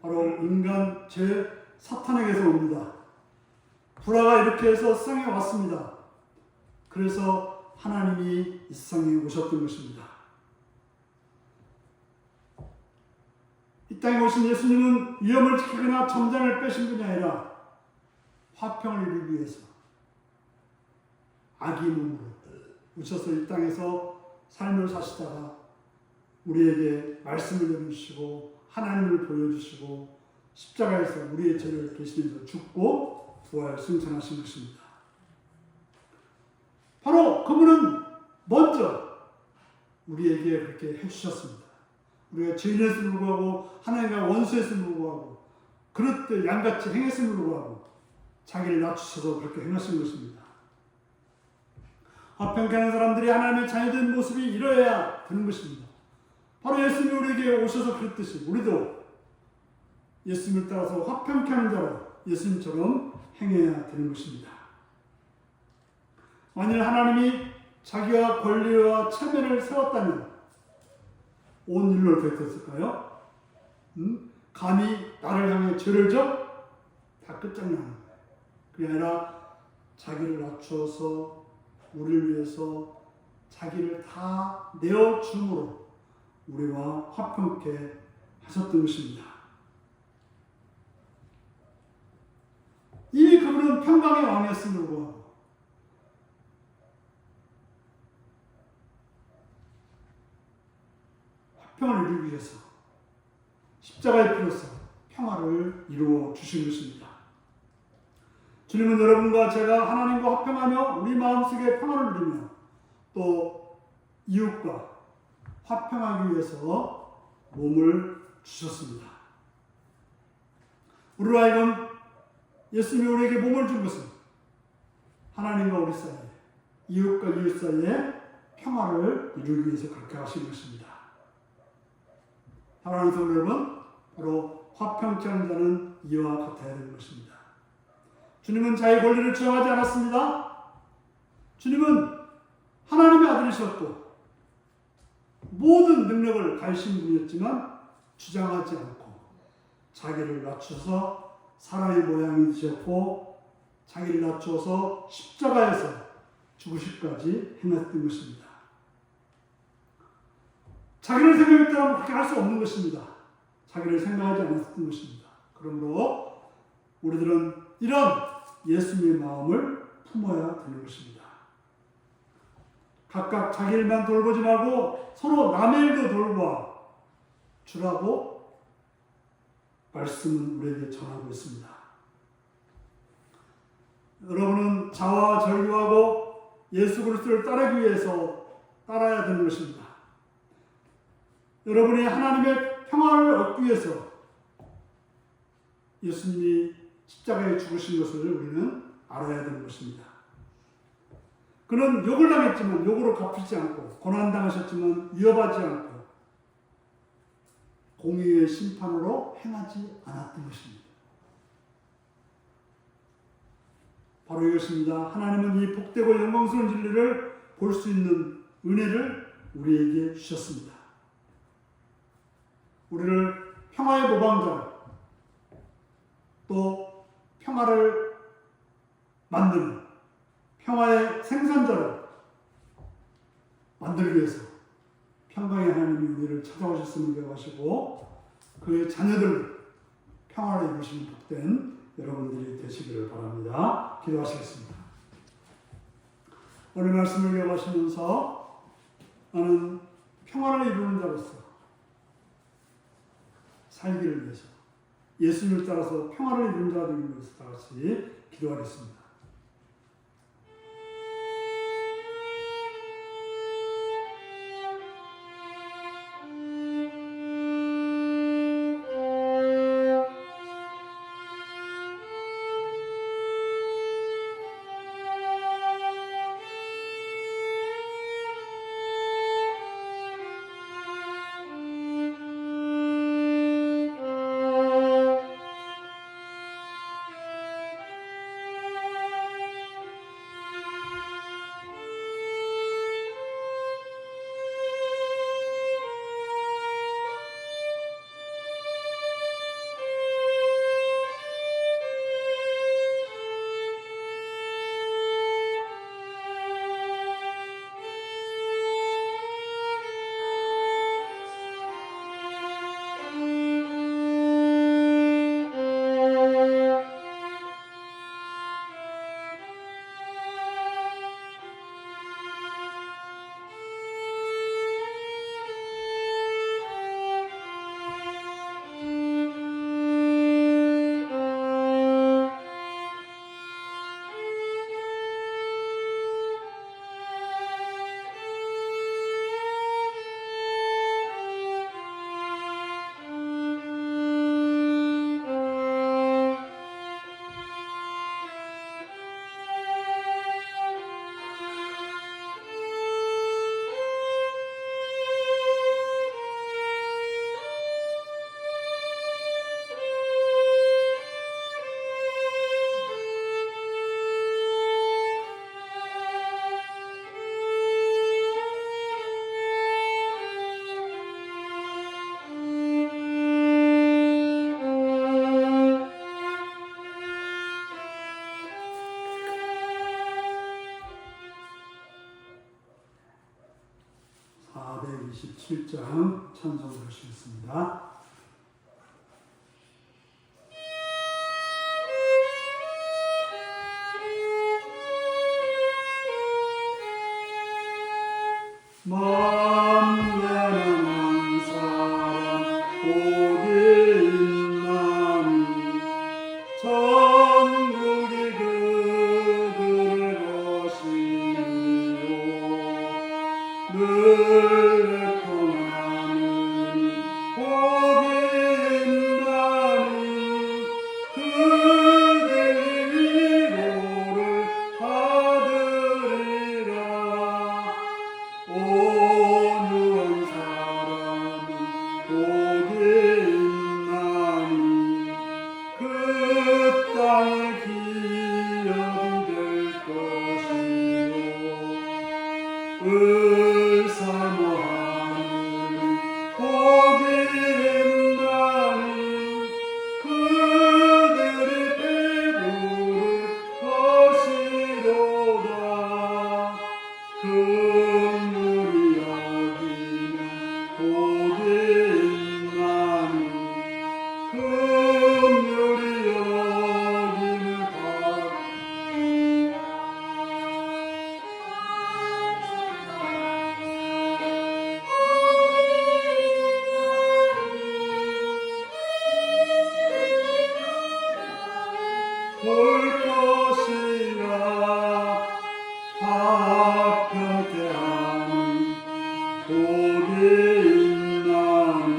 바로 인간 사탄에게서 옵니다. 불화가 이렇게 해서 세상에 왔습니다. 그래서 하나님이 이 세상에 오셨던 것입니다. 이 땅에 오신 예수님은 위험을 지키거나 점장을 빼신 분이 아니라 화평을 이루기 위해서 아기 몸으로 오셔서 이 땅에서 삶을 사시다가 우리에게 말씀을 전해주시고 하나님을 보여주시고 십자가에서 우리의 죄를 대신해서 죽고 부활 승천하신 것입니다. 바로 그분은 먼저 우리에게 그렇게 해주셨습니다. 우리가 죄인에서 불구하고 하나님과 원수에서 불구하고 그릇들 양같이 행했음을 불구하고 자기를 낮추셔서 그렇게 행하신 것입니다. 화평케 하는 사람들이 하나님의 자녀된 모습이 이러해야 되는 것입니다. 바로 예수님이 우리에게 오셔서 그랬듯이 우리도 예수님을 따라서 화평케 하는 자로 예수님처럼 행해야 되는 것입니다. 만일 하나님이 자기와 권리와 체면을 세웠다면 온 인류를 베풀었을까요? 감히 나를 향해 죄를 져? 다 끝장나는 거예요. 그게 아니라 자기를 낮추어서 우리를 위해서 자기를 다 내어줌으로 우리와 화평케 하셨던 것입니다. 이미 그분은 평강의 왕이었음을 불구하고 화평을 이루기 위해서 십자가의 피로써 평화를 이루어 주신 것입니다. 주님은 여러분과 제가 하나님과 화평하며 우리 마음속에 평화를 누리며 또 이웃과 화평하기 위해서 몸을 주셨습니다. 우리로 하여금 예수님이 우리에게 몸을 준 것은 하나님과 우리 사이에 이웃과 이웃 사이에 평화를 이루기 위해서 그렇게 하신 것입니다. 사랑하는 성도 여러분, 바로 화평케 하는 자는 이와 같아야 되는 것입니다. 주님은 자기 권리를 주장하지 않았습니다. 주님은 하나님의 아들이셨고 모든 능력을 가지신 분이었지만 주장하지 않고 자기를 낮춰서 사람의 모양이 되셨고 자기를 낮춰서 십자가에서 죽으시기까지 행했던 것입니다. 자기를 생각했다면 그렇게 할 수 없는 것입니다. 자기를 생각하지 않았던 것입니다. 그러므로 우리들은 이런 예수님의 마음을 품어야 되는 것입니다. 각각 자기 일만 돌보지 말고 서로 남의 일도 돌봐 주라고 말씀은 우리에게 전하고 있습니다. 여러분은 자와 절규하고 예수 그리스도를 따르기 위해서 따라야 되는 것입니다. 여러분이 하나님의 평화를 얻기 위해서 예수님이 십자가에 죽으신 것을 우리는 알아야 되는 것입니다. 그는 욕을 당했지만 욕으로 갚이지 않고 고난당하셨지만 위협하지 않고 공의의 심판으로 행하지 않았던 것입니다. 바로 이것입니다. 하나님은 이 복되고 영광스러운 진리를 볼 수 있는 은혜를 우리에게 주셨습니다. 우리를 평화의 모방자, 또 평화를 만드는 평화의 생산자로 만들기 위해서 평강의 하나님이 우리를 찾아오셨음을 기억하시고 그의 자녀들 평화를 이루시는 복된 여러분들이 되시기를 바랍니다. 기도하시겠습니다. 오늘 말씀을 기억하시면서 나는 평화를 이루는 자로서 살기를 위해서 예수님을 따라서 평화를 이루는 자가 되기 위해서 다 같이 기도하겠습니다. (427장) 찬송하시겠습니다. 만나는 사람 복이 있나니 천국이 그들의 것이요 늘 애통하는 복이 있나니 그들이 위로를 받으리라. 온유한 사람은 복이 있나니 그 땅의 기업이 될 것이요 사모하는 복이 있나니 그들이 배부를 것이로다. 긍휼히 여기면 복이 있나니 긍휼히 여김을 받으리라. 볼 것이라 합격대하는 복이 있나니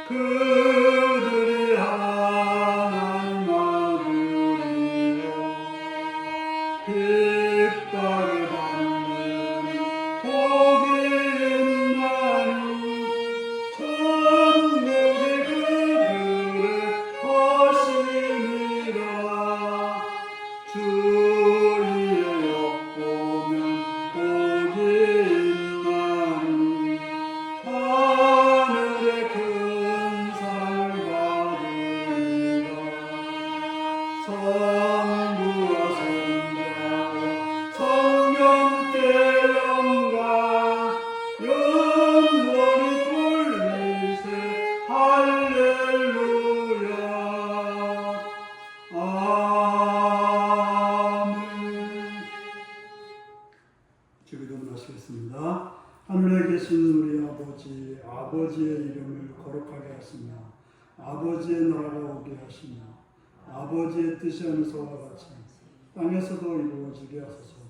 그들이 하나님 아들이요 핍박을 받는 복이 있나니 천국이 그들의 것이니라. 주의 엿보면 복이 있나니 하늘의 큰 상을 받으리라. 계신 우리 아버지, 아버지의 이름을 거룩하게 하시며 아버지의 나라가 오게 하시며 아버지의 뜻이 하늘서와 같이 땅에서도 이루어지게 하소서.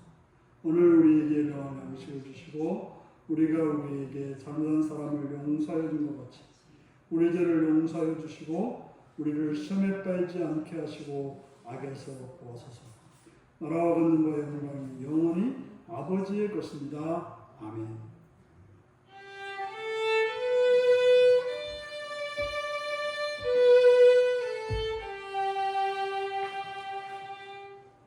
오늘 우리에게 일용할 양식을 주시고 우리가 우리에게 잘못한 사람을 용서하여 준 것 같이 우리 죄를 용서하여 주시고 우리를 시험에 빠지지 않게 하시고 악에서 구하소서. 나라와 권능과 영광이 영원히 아버지의 것입니다. 아멘.